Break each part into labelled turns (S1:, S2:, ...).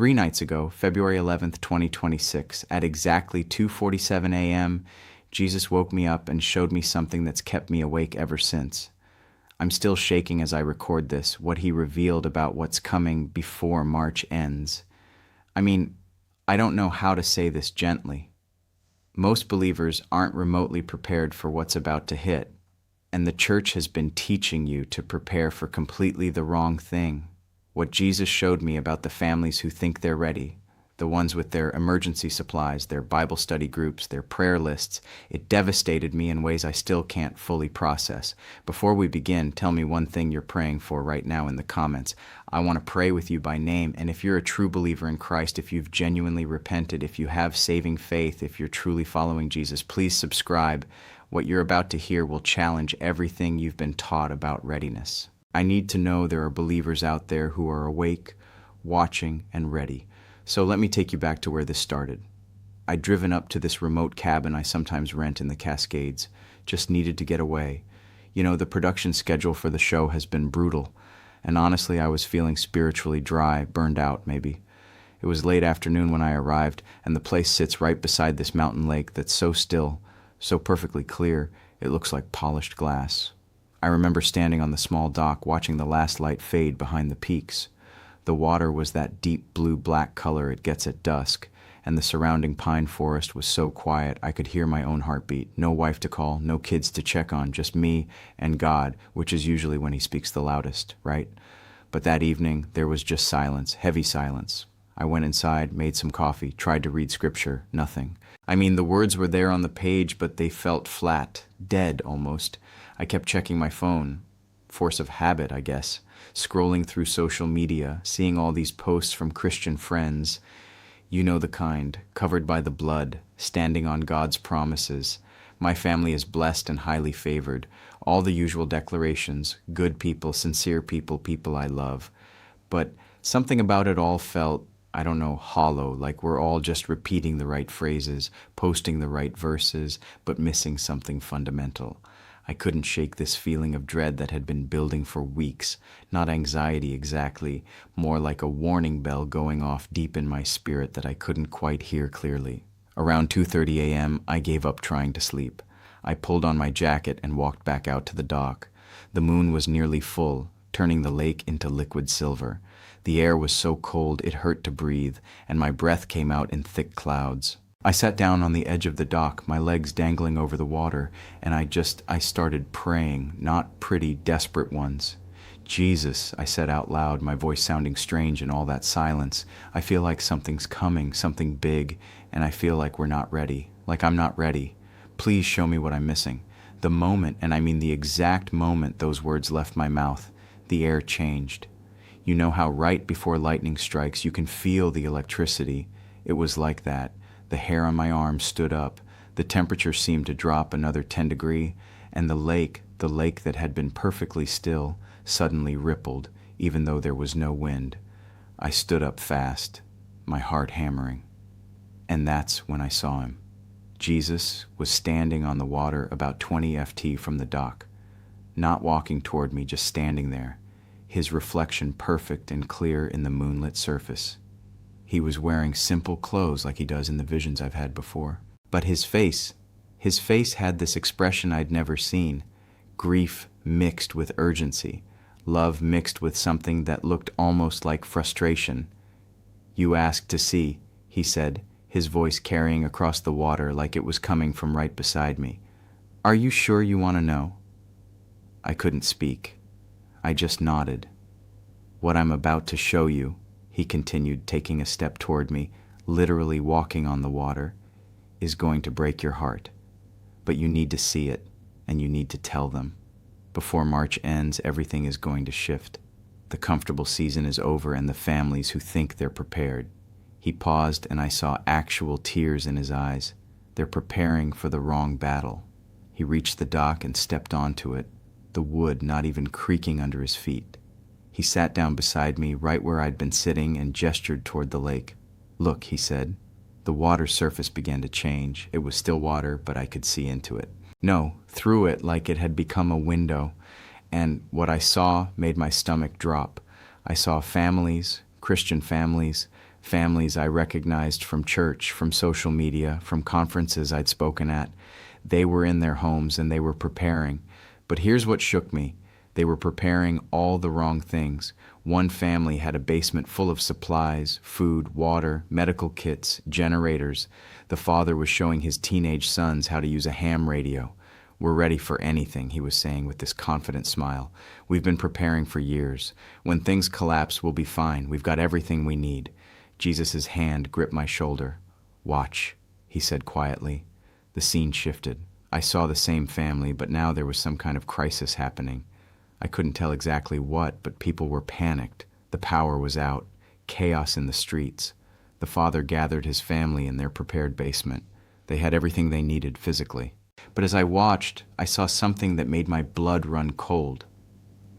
S1: 3 nights ago, February 11th, 2026, at exactly 2:47 a.m., Jesus woke me up and showed me something that's kept me awake ever since. I'm still shaking as I record this, what he revealed about what's coming before March ends. I mean, I don't know how to say this gently. Most believers aren't remotely prepared for what's about to hit, and the church has been teaching you to prepare for completely the wrong thing. What Jesus showed me about the families who think they're ready, the ones with their emergency supplies, their Bible study groups, their prayer lists, it devastated me in ways I still can't fully process. Before we begin, tell me one thing you're praying for right now in the comments. I want to pray with you by name, and if you're a true believer in Christ, if you've genuinely repented, if you have saving faith, if you're truly following Jesus, please subscribe. What you're about to hear will challenge everything you've been taught about readiness. I need to know there are believers out there who are awake, watching, and ready. So let me take you back to where this started. I'd driven up to this remote cabin I sometimes rent in the Cascades, just needed to get away. You know, the production schedule for the show has been brutal, and honestly, I was feeling spiritually dry, burned out maybe. It was late afternoon when I arrived, and the place sits right beside this mountain lake that's so still, so perfectly clear, it looks like polished glass. I remember standing on the small dock watching the last light fade behind the peaks. The water was that deep blue-black color it gets at dusk, and the surrounding pine forest was so quiet I could hear my own heartbeat. No wife to call, no kids to check on, just me and God, which is usually when he speaks the loudest, right? But that evening, there was just silence, heavy silence. I went inside, made some coffee, tried to read scripture, nothing. I mean, the words were there on the page, but they felt flat, dead almost. I kept checking my phone. Force of habit, I guess. Scrolling through social media, seeing all these posts from Christian friends. You know the kind, covered by the blood, standing on God's promises. My family is blessed and highly favored. All the usual declarations, good people, sincere people, people I love. But something about it all felt, I don't know, hollow, like we're all just repeating the right phrases, posting the right verses, but missing something fundamental. I couldn't shake this feeling of dread that had been building for weeks, not anxiety exactly, more like a warning bell going off deep in my spirit that I couldn't quite hear clearly. Around 2:30 a.m., I gave up trying to sleep. I pulled on my jacket and walked back out to the dock. The moon was nearly full, turning the lake into liquid silver. The air was so cold it hurt to breathe, and my breath came out in thick clouds. I sat down on the edge of the dock, my legs dangling over the water, and I started praying, not pretty, desperate ones. Jesus, I said out loud, my voice sounding strange in all that silence. I feel like something's coming, something big, and I feel like we're not ready, like I'm not ready. Please show me what I'm missing. The moment, and I mean the exact moment those words left my mouth, the air changed. You know how right before lightning strikes, you can feel the electricity. It was like that. The hair on my arm stood up, the temperature seemed to drop another 10 degrees, and the lake that had been perfectly still, suddenly rippled, even though there was no wind. I stood up fast, my heart hammering. And that's when I saw him. Jesus was standing on the water about 20 ft from the dock, not walking toward me, just standing there, his reflection perfect and clear in the moonlit surface. He was wearing simple clothes like he does in the visions I've had before. But his face had this expression I'd never seen. Grief mixed with urgency. Love mixed with something that looked almost like frustration. "You asked to see," he said, his voice carrying across the water like it was coming from right beside me. "Are you sure you want to know?" I couldn't speak. I just nodded. "What I'm about to show you," he continued, taking a step toward me, literally walking on the water, "is going to break your heart. But you need to see it, and you need to tell them. Before March ends, everything is going to shift. The comfortable season is over, and the families who think they're prepared." He paused, and I saw actual tears in his eyes. They're preparing for the wrong battle. He reached the dock and stepped onto it, the wood not even creaking under his feet. He sat down beside me right where I'd been sitting and gestured toward the lake. "Look," he said. The water surface began to change. It was still water, but I could see into it. No, through it like it had become a window. And what I saw made my stomach drop. I saw families, Christian families, Families I recognized from church, from social media, from conferences I'd spoken at. They were in their homes and they were preparing. But here's what shook me. They were preparing all the wrong things. One family had a basement full of supplies, food, water, medical kits, generators. The father was showing his teenage sons how to use a ham radio. "We're ready for anything," he was saying with this confident smile. "We've been preparing for years. When things collapse, we'll be fine. We've got everything we need." Jesus' hand gripped my shoulder. "Watch," he said quietly. The scene shifted. I saw the same family, but now there was some kind of crisis happening. I couldn't tell exactly what, but people were panicked. The power was out. Chaos in the streets. The father gathered his family in their prepared basement. They had everything they needed physically. But as I watched, I saw something that made my blood run cold.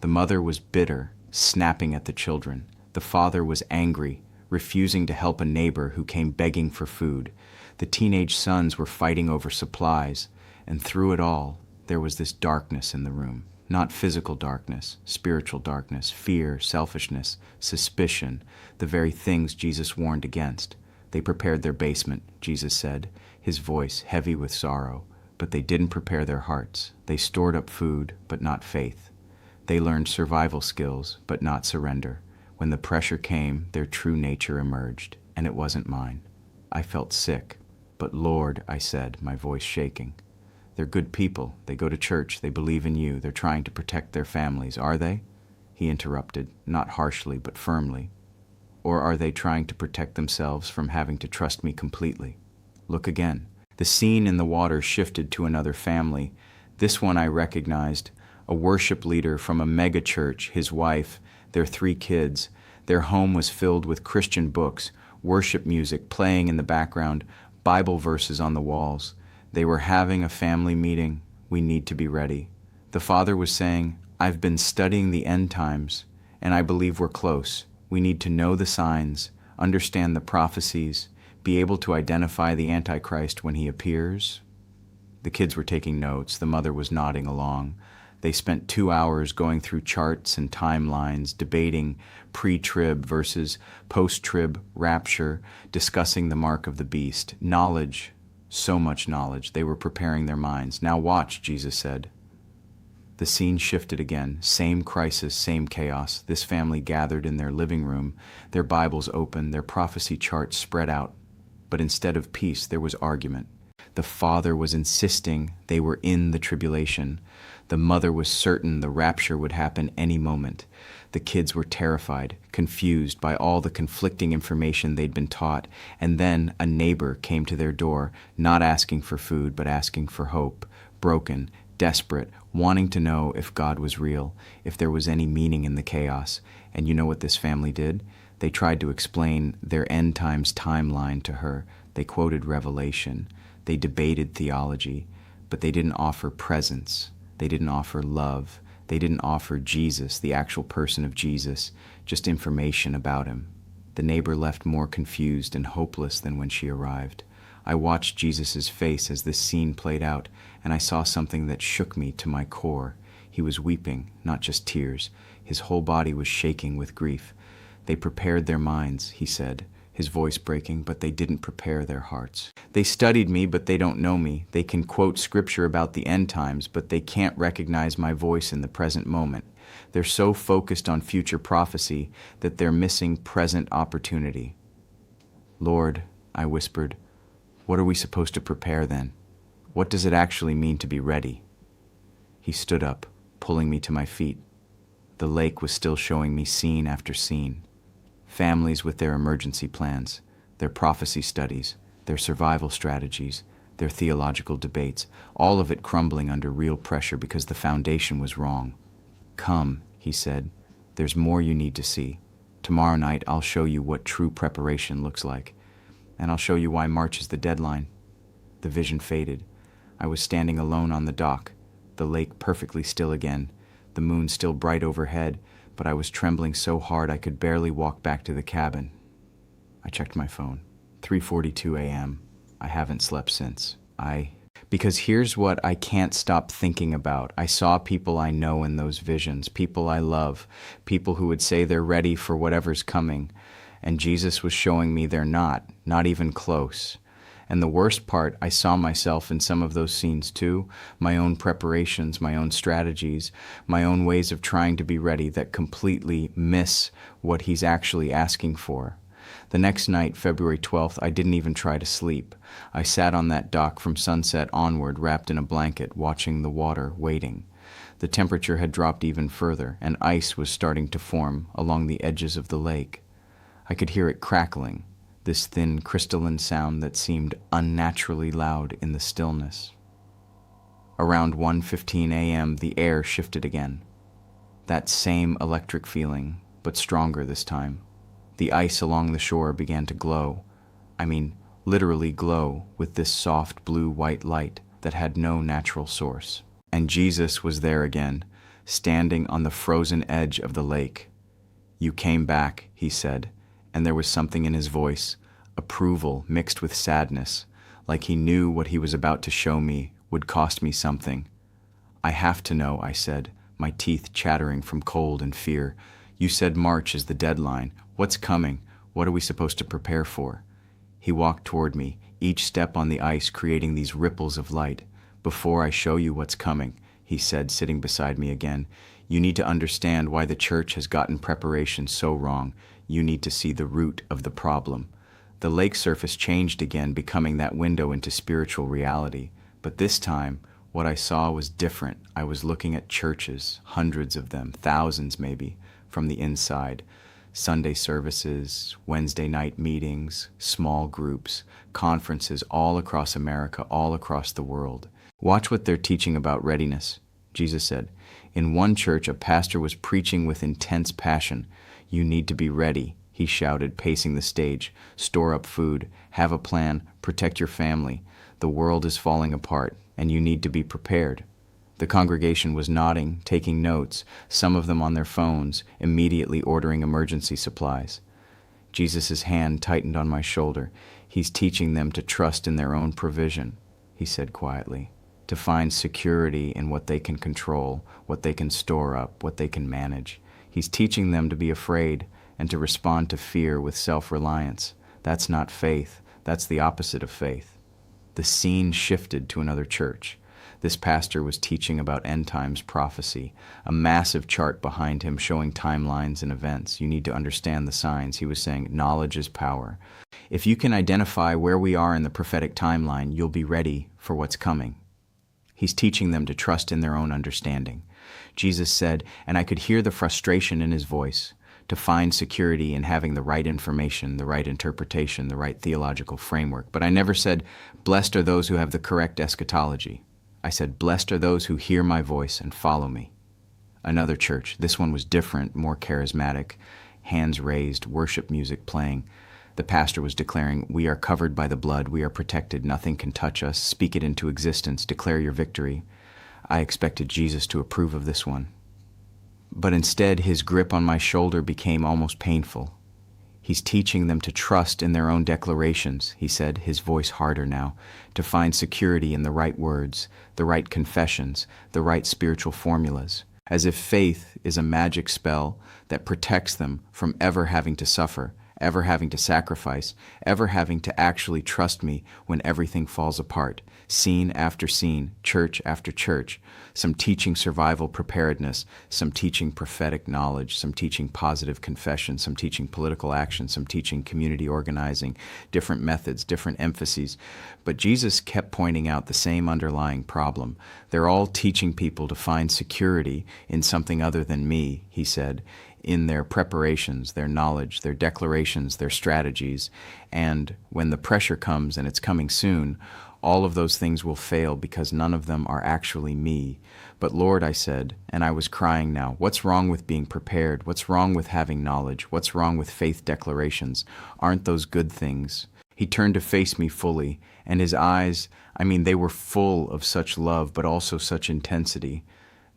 S1: The mother was bitter, snapping at the children. The father was angry, refusing to help a neighbor who came begging for food. The teenage sons were fighting over supplies, and through it all, there was this darkness in the room. Not physical darkness, spiritual darkness, fear, selfishness, suspicion, the very things Jesus warned against. They prepared their basement, Jesus said, his voice heavy with sorrow, but they didn't prepare their hearts. They stored up food, but not faith. They learned survival skills, but not surrender. When the pressure came, their true nature emerged, and it wasn't mine. I felt sick, but Lord, I said, my voice shaking. They're good people. They go to church. They believe in you. They're trying to protect their families. Are they? He interrupted, not harshly, but firmly. Or are they trying to protect themselves from having to trust me completely? Look again. The scene in the water shifted to another family. This one I recognized, a worship leader from a mega church, his wife, their 3 kids. Their home was filled with Christian books, worship music playing in the background, Bible verses on the walls. They were having a family meeting. We need to be ready. The father was saying, "I've been studying the end times, and I believe we're close. We need to know the signs, understand the prophecies, be able to identify the Antichrist when he appears." The kids were taking notes. The mother was nodding along. They spent 2 hours going through charts and timelines, debating pre-trib versus post-trib rapture, discussing the mark of the beast, knowledge. So much knowledge. They were preparing their minds. "Now watch," Jesus said. The scene shifted again. Same crisis, same chaos. This family gathered in their living room, their Bibles open, their prophecy charts spread out. But instead of peace, there was argument. The father was insisting they were in the tribulation. The mother was certain the rapture would happen any moment. The kids were terrified, confused by all the conflicting information they'd been taught, and then a neighbor came to their door, not asking for food, but asking for hope, broken, desperate, wanting to know if God was real, if there was any meaning in the chaos. And you know what this family did? They tried to explain their end times timeline to her. They quoted Revelation. They debated theology, but they didn't offer presence. They didn't offer love. They didn't offer Jesus, the actual person of Jesus, just information about him. The neighbor left more confused and hopeless than when she arrived. I watched Jesus' face as this scene played out, and I saw something that shook me to my core. He was weeping, not just tears. His whole body was shaking with grief. "They prepared their minds," he said, his voice breaking, "but they didn't prepare their hearts. They studied me, but they don't know me. They can quote scripture about the end times, but they can't recognize my voice in the present moment. They're so focused on future prophecy that they're missing present opportunity." "Lord," I whispered, "what are we supposed to prepare then? What does it actually mean to be ready?" He stood up, pulling me to my feet. The lake was still showing me scene after scene. Families with their emergency plans, their prophecy studies, their survival strategies, their theological debates, all of it crumbling under real pressure because the foundation was wrong. "Come," he said, "there's more you need to see. Tomorrow night I'll show you what true preparation looks like, and I'll show you why March is the deadline." The vision faded. I was standing alone on the dock, the lake perfectly still again, the moon still bright overhead, but I was trembling so hard I could barely walk back to the cabin. I checked my phone. 3:42 a.m. I haven't slept since. Because here's what I can't stop thinking about. I saw people I know in those visions, people I love, people who would say they're ready for whatever's coming. And Jesus was showing me they're not even close. And the worst part, I saw myself in some of those scenes too, my own preparations, my own strategies, my own ways of trying to be ready that completely miss what he's actually asking for. The next night, February 12th, I didn't even try to sleep. I sat on that dock from sunset onward, wrapped in a blanket, watching the water, waiting. The temperature had dropped even further, and ice was starting to form along the edges of the lake. I could hear it crackling, this thin crystalline sound that seemed unnaturally loud in the stillness. Around 1:15 a.m., the air shifted again. That same electric feeling, but stronger this time. The ice along the shore began to glow. I mean, literally glow with this soft blue-white light that had no natural source. And Jesus was there again, standing on the frozen edge of the lake. "You came back," he said, and there was something in his voice, approval mixed with sadness, like he knew what he was about to show me would cost me something. "I have to know," I said, my teeth chattering from cold and fear. "You said March is the deadline. What's coming? What are we supposed to prepare for?" He walked toward me, each step on the ice creating these ripples of light. "Before I show you what's coming," he said, sitting beside me again, "you need to understand why the church has gotten preparation so wrong. You need to see the root of the problem." The lake surface changed again, becoming that window into spiritual reality. But this time, what I saw was different. I was looking at churches, hundreds of them, thousands maybe, from the inside. Sunday services, Wednesday night meetings, small groups, conferences all across America, all across the world. "Watch what they're teaching about readiness," Jesus said. In one church, a pastor was preaching with intense passion. "You need to be ready," he shouted, pacing the stage. "Store up food, have a plan, protect your family. The world is falling apart, and you need to be prepared." The congregation was nodding, taking notes, some of them on their phones, immediately ordering emergency supplies. Jesus' hand tightened on my shoulder. "He's teaching them to trust in their own provision," he said quietly, "to find security in what they can control, what they can store up, what they can manage. He's teaching them to be afraid and to respond to fear with self-reliance. That's not faith. That's the opposite of faith." The scene shifted to another church. This pastor was teaching about end times prophecy, a massive chart behind him showing timelines and events. "You need to understand the signs," he was saying. "Knowledge is power. If you can identify where we are in the prophetic timeline, you'll be ready for what's coming." He's teaching them to trust in their own understanding. Jesus said, and I could hear the frustration in his voice, to find security in having the right information, the right interpretation, the right theological framework. But I never said, "Blessed are those who have the correct eschatology." I said, "Blessed are those who hear my voice and follow me." Another church. This one was different, more charismatic. Hands raised, worship music playing. The pastor was declaring, "We are covered by the blood. We are protected. Nothing can touch us. Speak it into existence. Declare your victory." I expected Jesus to approve of this one. But instead, his grip on my shoulder became almost painful. "He's teaching them to trust in their own declarations," he said, his voice harder now, "to find security in the right words, the right confessions, the right spiritual formulas, as if faith is a magic spell that protects them from ever having to suffer, ever having to sacrifice, ever having to actually trust me when everything falls apart. Scene after scene, church after church, some teaching survival preparedness, some teaching prophetic knowledge, some teaching positive confession, some teaching political action, some teaching community organizing, different methods, different emphases. But Jesus kept pointing out the same underlying problem. They're all teaching people to find security in something other than me, he said, in their preparations, their knowledge, their declarations, their strategies. And when the pressure comes, and it's coming soon, all of those things will fail because none of them are actually me. "But Lord," I said, and I was crying now, "what's wrong with being prepared? What's wrong with having knowledge? What's wrong with faith declarations? Aren't those good things?" He turned to face me fully, and his eyes, they were full of such love, but also such intensity.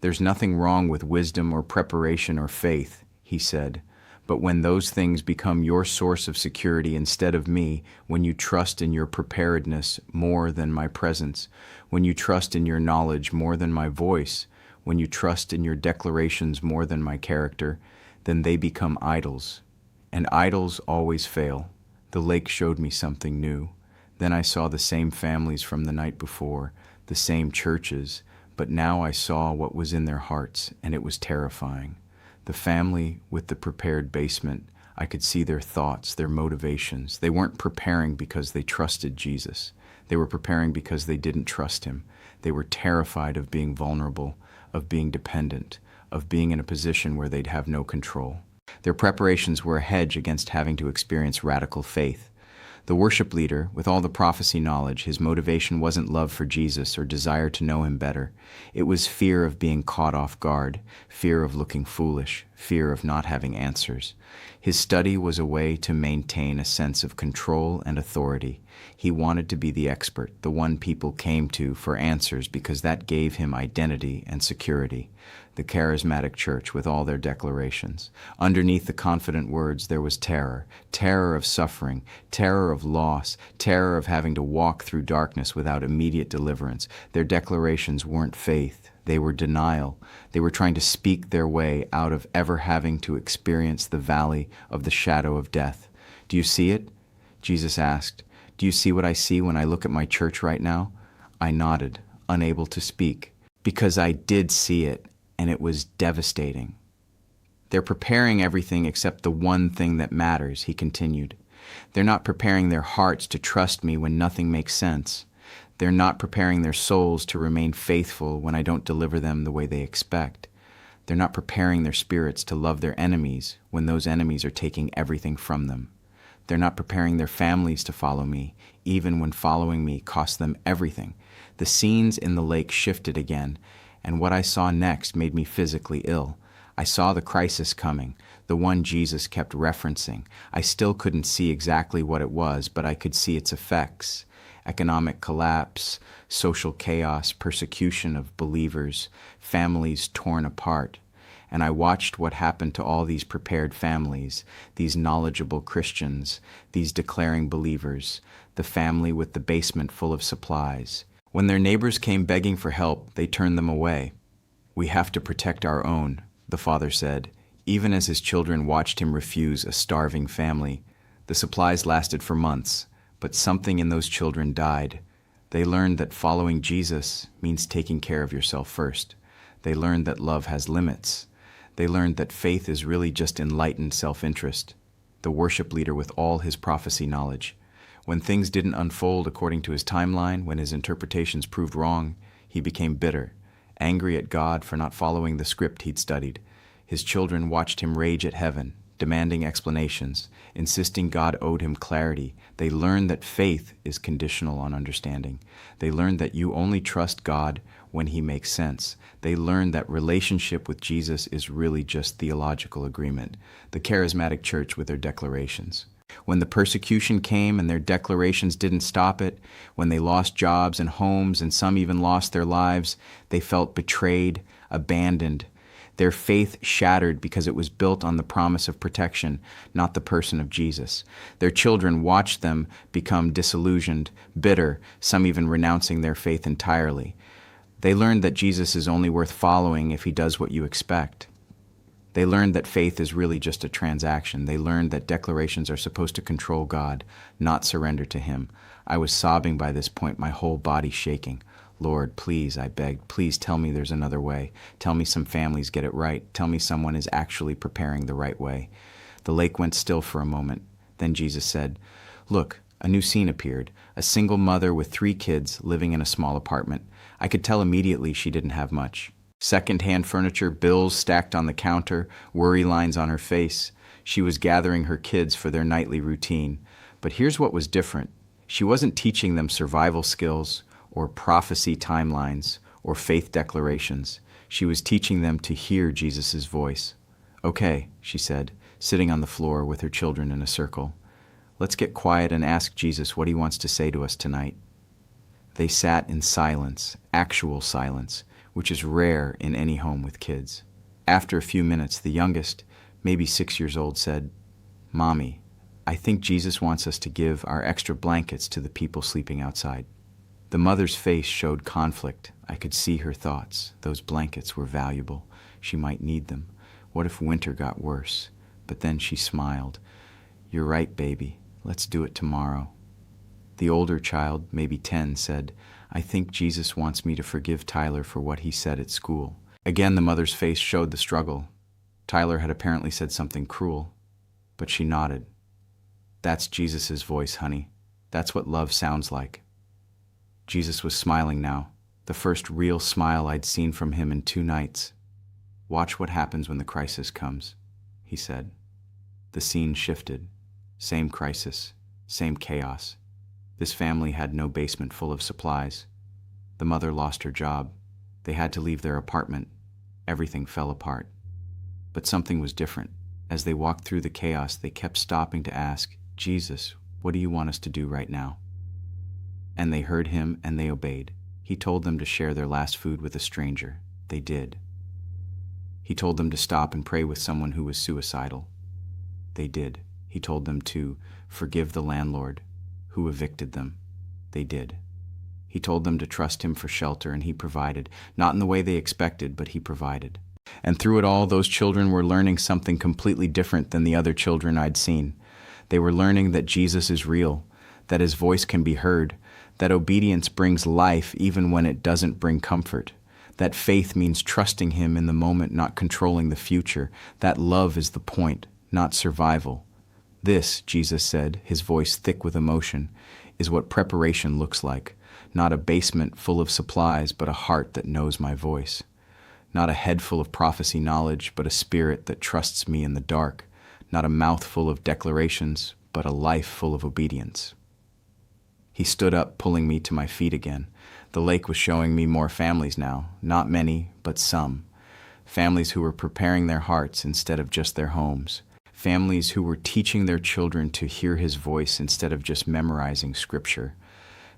S1: "There's nothing wrong with wisdom or preparation or faith," he said. "But when those things become your source of security instead of me, when you trust in your preparedness more than my presence, when you trust in your knowledge more than my voice, when you trust in your declarations more than my character, then they become idols. And idols always fail. The lake showed me something new. Then I saw the same families from the night before, the same churches, but now I saw what was in their hearts, and it was terrifying. The family with the prepared basement, I could see their thoughts, their motivations. They weren't preparing because they trusted Jesus. They were preparing because they didn't trust him. They were terrified of being vulnerable, of being dependent, of being in a position where they'd have no control. Their preparations were a hedge against having to experience radical faith. The worship leader, with all the prophecy knowledge, his motivation wasn't love for Jesus or desire to know him better. It was fear of being caught off guard, fear of looking foolish, fear of not having answers. His study was a way to maintain a sense of control and authority. He wanted to be the expert, the one people came to for answers because that gave him identity and security. The charismatic church with all their declarations. Underneath the confident words there was terror, terror of suffering, terror of loss, terror of having to walk through darkness without immediate deliverance. Their declarations weren't faith, they were denial. They were trying to speak their way out of ever having to experience the valley of the shadow of death. Do you see it? Jesus asked. Do you see what I see when I look at my church right now? I nodded, unable to speak, because I did see it. And it was devastating. They're preparing everything except the one thing that matters, he continued. They're not preparing their hearts to trust me when nothing makes sense. They're not preparing their souls to remain faithful when I don't deliver them the way they expect. They're not preparing their spirits to love their enemies when those enemies are taking everything from them. They're not preparing their families to follow me, even when following me costs them everything. The scenes in the lake shifted again, and what I saw next made me physically ill. I saw the crisis coming, the one Jesus kept referencing. I still couldn't see exactly what it was, but I could see its effects. Economic collapse, social chaos, persecution of believers, families torn apart. And I watched what happened to all these prepared families, these knowledgeable Christians, these declaring believers, the family with the basement full of supplies. When their neighbors came begging for help, they turned them away. We have to protect our own, the father said, even as his children watched him refuse a starving family. The supplies lasted for months, but something in those children died. They learned that following Jesus means taking care of yourself first. They learned that love has limits. They learned that faith is really just enlightened self-interest. The worship leader with all his prophecy knowledge. When things didn't unfold according to his timeline, when his interpretations proved wrong, he became bitter, angry at God for not following the script he'd studied. His children watched him rage at heaven, demanding explanations, insisting God owed him clarity. They learned that faith is conditional on understanding. They learned that you only trust God when he makes sense. They learned that relationship with Jesus is really just theological agreement. The charismatic church with their declarations. When the persecution came and their declarations didn't stop it, when they lost jobs and homes and some even lost their lives, they felt betrayed, abandoned. Their faith shattered because it was built on the promise of protection, not the person of Jesus. Their children watched them become disillusioned, bitter, some even renouncing their faith entirely. They learned that Jesus is only worth following if he does what you expect. They learned that faith is really just a transaction. They learned that declarations are supposed to control God, not surrender to him. I was sobbing by this point, my whole body shaking. Lord, please, I begged, please tell me there's another way. Tell me some families get it right. Tell me someone is actually preparing the right way. The lake went still for a moment. Then Jesus said, "Look, a new scene appeared. A single mother with 3 kids living in a small apartment. I could tell immediately she didn't have much. Second-hand furniture, bills stacked on the counter, worry lines on her face. She was gathering her kids for their nightly routine. But here's what was different. She wasn't teaching them survival skills or prophecy timelines or faith declarations. She was teaching them to hear Jesus' voice. Okay, she said, sitting on the floor with her children in a circle. Let's get quiet and ask Jesus what he wants to say to us tonight. They sat in silence, actual silence, which is rare in any home with kids. After a few minutes, the youngest, maybe 6 years old, said, "Mommy, I think Jesus wants us to give our extra blankets to the people sleeping outside." The mother's face showed conflict. I could see her thoughts. Those blankets were valuable. She might need them. What if winter got worse? But then she smiled. "You're right, baby. Let's do it tomorrow." The older child, maybe 10, said, "I think Jesus wants me to forgive Tyler for what he said at school." Again, the mother's face showed the struggle. Tyler had apparently said something cruel, but she nodded. "That's Jesus' voice, honey. That's what love sounds like." Jesus was smiling now, the first real smile I'd seen from him in 2 nights. "Watch what happens when the crisis comes," he said. The scene shifted. Same crisis, same chaos. This family had no basement full of supplies. The mother lost her job. They had to leave their apartment. Everything fell apart. But something was different. As they walked through the chaos, they kept stopping to ask, "Jesus, what do you want us to do right now?" And they heard him and they obeyed. He told them to share their last food with a stranger. They did. He told them to stop and pray with someone who was suicidal. They did. He told them to forgive the landlord who evicted them. They did. He told them to trust him for shelter, and he provided. Not in the way they expected, but he provided. And through it all, those children were learning something completely different than the other children I'd seen. They were learning that Jesus is real, that his voice can be heard, that obedience brings life even when it doesn't bring comfort, that faith means trusting him in the moment, not controlling the future, that love is the point, not survival. This, Jesus said, his voice thick with emotion, is what preparation looks like. Not a basement full of supplies, but a heart that knows my voice. Not a head full of prophecy knowledge, but a spirit that trusts me in the dark. Not a mouth full of declarations, but a life full of obedience. He stood up, pulling me to my feet again. The lake was showing me more families now, not many, but some. Families who were preparing their hearts instead of just their homes. Families who were teaching their children to hear his voice instead of just memorizing scripture.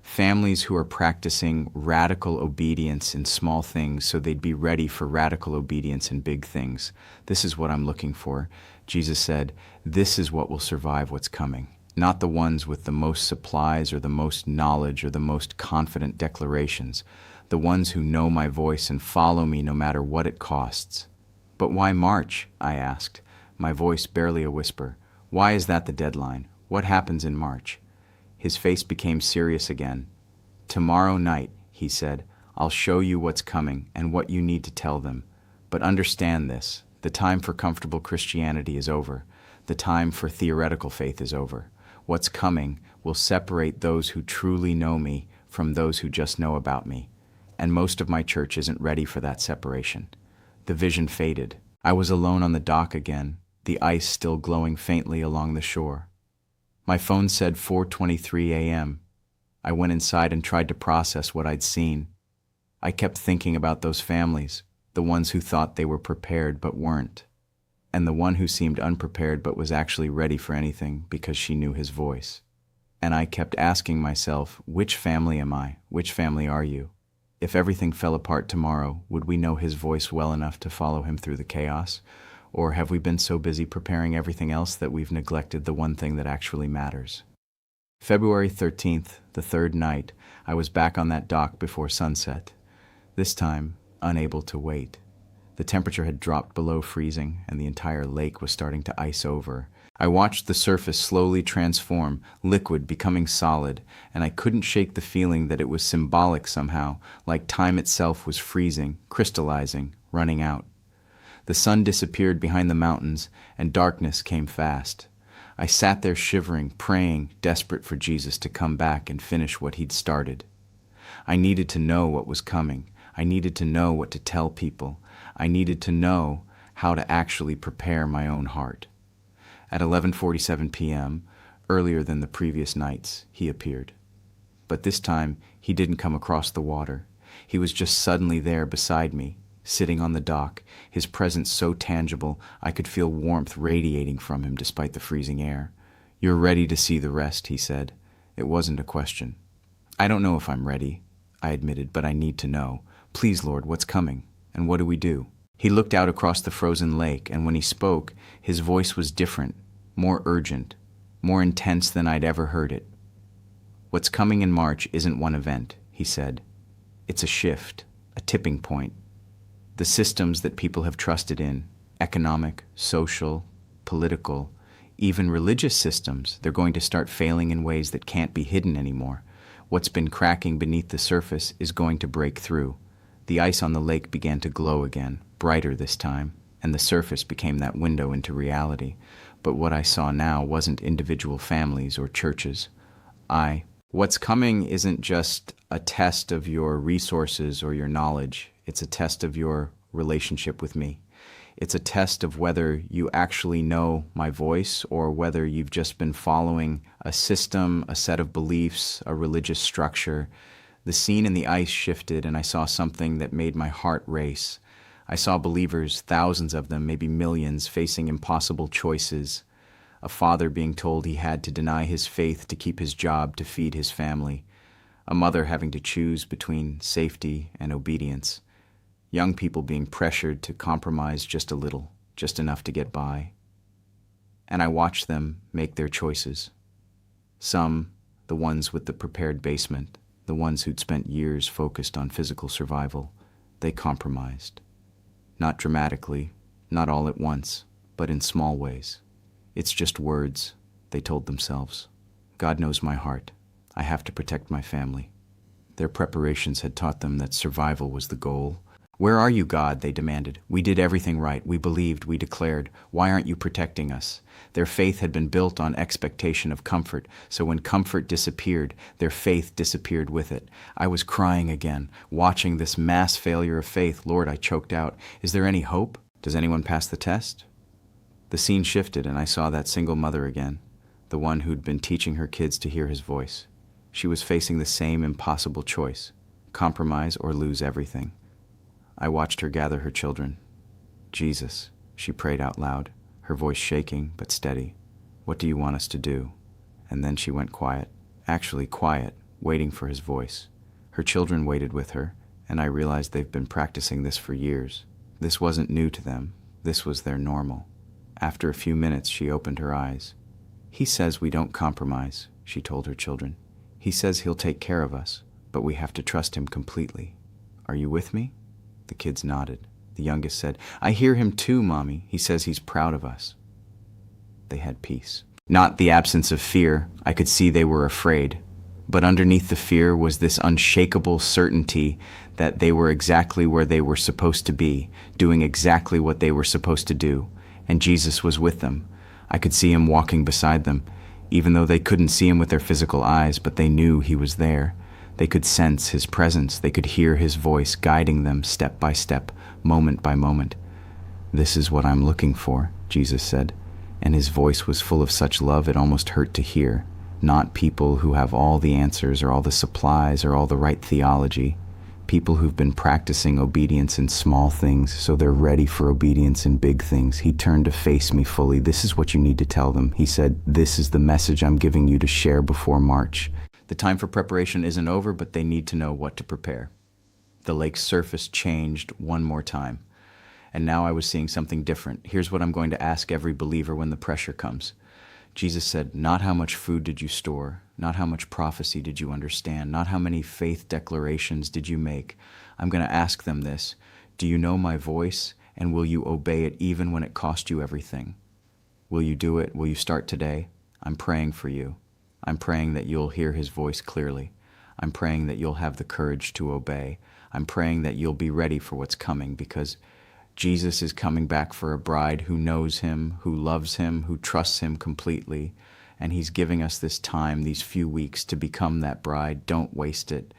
S1: Families who are practicing radical obedience in small things so they'd be ready for radical obedience in big things. This is what I'm looking for. Jesus said, this is what will survive what's coming. Not the ones with the most supplies or the most knowledge or the most confident declarations. The ones who know my voice and follow me no matter what it costs. But why March? I asked, my voice barely a whisper. Why is that the deadline? What happens in March? His face became serious again. Tomorrow night, he said, I'll show you what's coming and what you need to tell them. But understand this, the time for comfortable Christianity is over. The time for theoretical faith is over. What's coming will separate those who truly know me from those who just know about me. And most of my church isn't ready for that separation. The vision faded. I was alone on the dock again, the ice still glowing faintly along the shore. My phone said 4:23 a.m. I went inside and tried to process what I'd seen. I kept thinking about those families, the ones who thought they were prepared but weren't, and the one who seemed unprepared but was actually ready for anything because she knew his voice. And I kept asking myself, which family am I? Which family are you? If everything fell apart tomorrow, would we know his voice well enough to follow him through the chaos? Or have we been so busy preparing everything else that we've neglected the one thing that actually matters? February 13th, the third night, I was back on that dock before sunset. This time, unable to wait. The temperature had dropped below freezing, and the entire lake was starting to ice over. I watched the surface slowly transform, liquid becoming solid, and I couldn't shake the feeling that it was symbolic somehow, like time itself was freezing, crystallizing, running out. The sun disappeared behind the mountains, and darkness came fast. I sat there shivering, praying, desperate for Jesus to come back and finish what he'd started. I needed to know what was coming. I needed to know what to tell people. I needed to know how to actually prepare my own heart. At 11:47 p.m., earlier than the previous nights, he appeared. But this time, he didn't come across the water. He was just suddenly there beside me, sitting on the dock, his presence so tangible I could feel warmth radiating from him despite the freezing air. "You're ready to see the rest," he said. It wasn't a question. "I don't know if I'm ready," I admitted, "but I need to know. Please, Lord, what's coming? And what do we do?" He looked out across the frozen lake, and when he spoke, his voice was different, more urgent, more intense than I'd ever heard it. "What's coming in March isn't one event," he said. "It's a shift, a tipping point. The systems that people have trusted in, economic, social, political, Even religious systems, they're going to start failing in ways that can't be hidden anymore. What's been cracking beneath the surface is going to break through. The ice on the lake began to glow again, brighter this time, and the surface became that window into reality. But what I saw now wasn't individual families or churches. What's coming isn't just a test of your resources or your knowledge. It's a test of your relationship with me. It's a test of whether you actually know my voice or whether you've just been following a system, a set of beliefs, a religious structure. The scene in the ice shifted, and I saw something that made my heart race. I saw believers, thousands of them, maybe millions, facing impossible choices. A father being told he had to deny his faith to keep his job to feed his family. A mother having to choose between safety and obedience. Young people being pressured to compromise just a little, just enough to get by. And I watched them make their choices. Some, the ones with the prepared basement, the ones who'd spent years focused on physical survival, they compromised. Not dramatically, not all at once, but in small ways. It's just words, they told themselves. God knows my heart. I have to protect my family. Their preparations had taught them that survival was the goal. Where are you, God? They demanded. We did everything right. We believed. We declared. Why aren't you protecting us? Their faith had been built on expectation of comfort, so when comfort disappeared, their faith disappeared with it. I was crying again, watching this mass failure of faith. Lord, I choked out. Is there any hope? Does anyone pass the test? The scene shifted, and I saw that single mother again, the one who'd been teaching her kids to hear his voice. She was facing the same impossible choice, compromise or lose everything. I watched her gather her children. Jesus, she prayed out loud, her voice shaking but steady. What do you want us to do? And then she went quiet, actually quiet, waiting for his voice. Her children waited with her, and I realized they've been practicing this for years. This wasn't new to them. This was their normal. After a few minutes, she opened her eyes. He says we don't compromise, she told her children. He says he'll take care of us, but we have to trust him completely. Are you with me? The kids nodded. The youngest said, I hear him too, Mommy. He says he's proud of us. They had peace. Not the absence of fear. I could see they were afraid. But underneath the fear was this unshakable certainty that they were exactly where they were supposed to be, doing exactly what they were supposed to do. And Jesus was with them. I could see him walking beside them, even though they couldn't see him with their physical eyes, but they knew he was there. They could sense his presence. They could hear his voice guiding them step by step, moment by moment. This is what I'm looking for, Jesus said, and his voice was full of such love it almost hurt to hear. Not people who have all the answers or all the supplies or all the right theology. People who've been practicing obedience in small things so they're ready for obedience in big things. He turned to face me fully. This is what you need to tell them. He said, this is the message I'm giving you to share before March. The time for preparation isn't over, but they need to know what to prepare. The lake's surface changed one more time, and now I was seeing something different. Here's what I'm going to ask every believer when the pressure comes. Jesus said, not how much food did you store, not how much prophecy did you understand, not how many faith declarations did you make. I'm going to ask them this. Do you know my voice, and will you obey it even when it cost you everything? Will you do it? Will you start today? I'm praying for you. I'm praying that you'll hear his voice clearly. I'm praying that you'll have the courage to obey. I'm praying that you'll be ready for what's coming, because Jesus is coming back for a bride who knows him, who loves him, who trusts him completely. And he's giving us this time, these few weeks, to become that bride. Don't waste it.